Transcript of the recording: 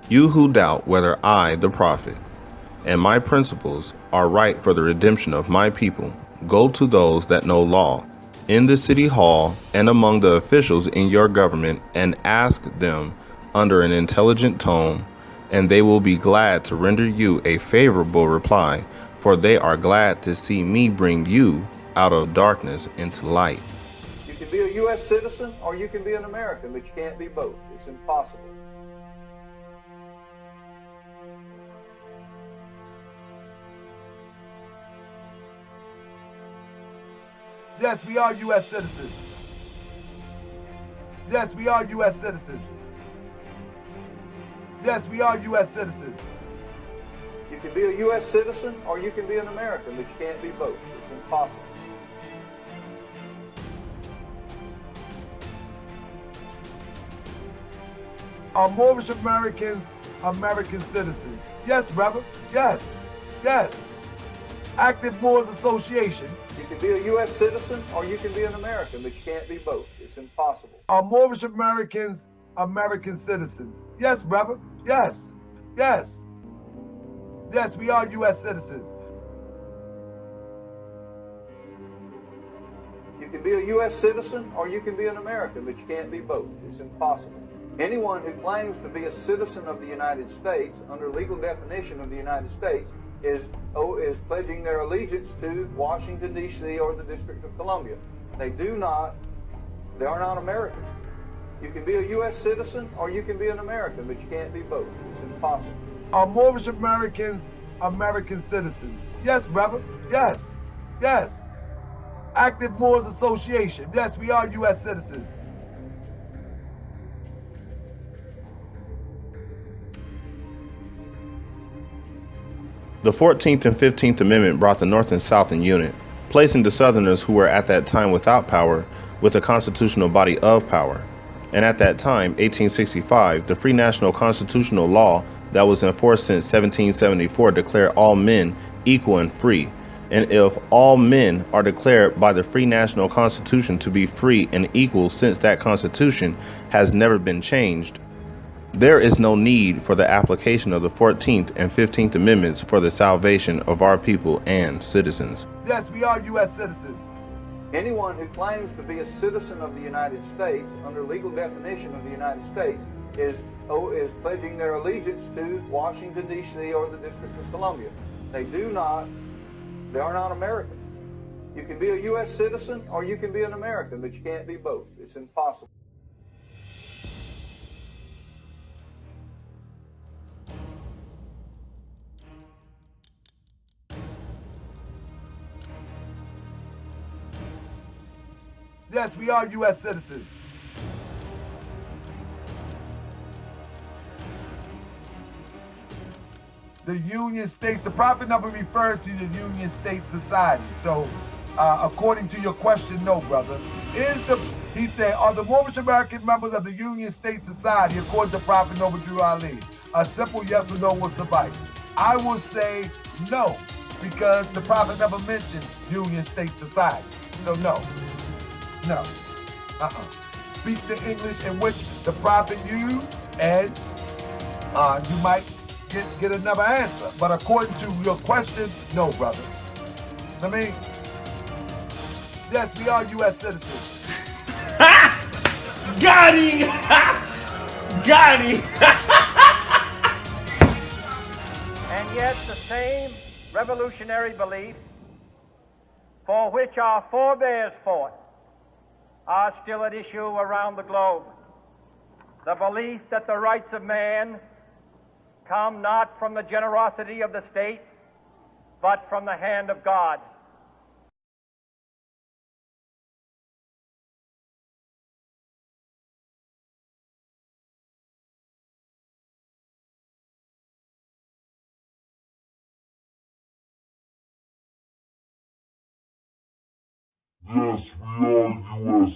You who doubt whether I, the prophet, and my principles are right for the redemption of my people, go to those that know law, in the city hall and among the officials in your government, and ask them under an intelligent tone, and they will be glad to render you a favorable reply, for they are glad to see me bring you out of darkness into light. You can be a U.S. citizen or you can be an American, but you can't be both. It's impossible. Yes, we are U.S. citizens. Yes, we are U.S. citizens. Yes, we are U.S. citizens. You can be a U.S. citizen or you can be an American, but you can't be both. It's impossible. Are Moorish Americans American citizens? Yes, brother. Yes. Yes. Active Moors Association. You can be a U.S. citizen or you can be an American, but you can't be both. It's impossible. Are Moorish Americans American citizens? Yes, brother. Yes. Yes. Yes, we are U.S. citizens. You can be a U.S. citizen or you can be an American, but you can't be both. It's impossible. Anyone who claims to be a citizen of the United States, under legal definition of the United States, is pledging their allegiance to Washington, D.C. or the District of Columbia. They are not Americans. You can be a U.S. citizen or you can be an American, but you can't be both. It's impossible. Are Moorish Americans American citizens? Yes, brother. Yes. Yes. Active Moors Association. Yes, we are U.S. citizens. The 14th and 15th Amendment brought the North and South in unit, placing the Southerners who were at that time without power with a constitutional body of power. And at that time, 1865, the free national constitutional law that was in force since 1774 declared all men equal and free. And if all men are declared by the free national constitution to be free and equal, since that constitution has never been changed, there is no need for the application of the 14th and 15th Amendments for the salvation of our people and citizens. Yes, we are U.S. citizens. Anyone who claims to be a citizen of the United States, under legal definition of the United States, is pledging their allegiance to Washington, D.C. or the District of Columbia. They are not Americans. You can be a U.S. citizen or you can be an American, but you can't be both. It's impossible. Yes, we are U.S. citizens. The Union States, the prophet never referred to the Union States Society. So, according to your question, no, brother. He said, are the Moorish American members of the Union States Society, according to Prophet Noble Drew Ali? A simple yes or no will suffice. I will say no, because the prophet never mentioned Union States Society. So no. No. Speak the English in which the prophet used, and you might get another answer. But according to your question, no, brother. Yes, we are U.S. citizens. Got him! Got him! And yet the same revolutionary belief for which our forebears fought are still at issue around the globe. The belief that the rights of man come not from the generosity of the state, but from the hand of God. Yes, we are U.S.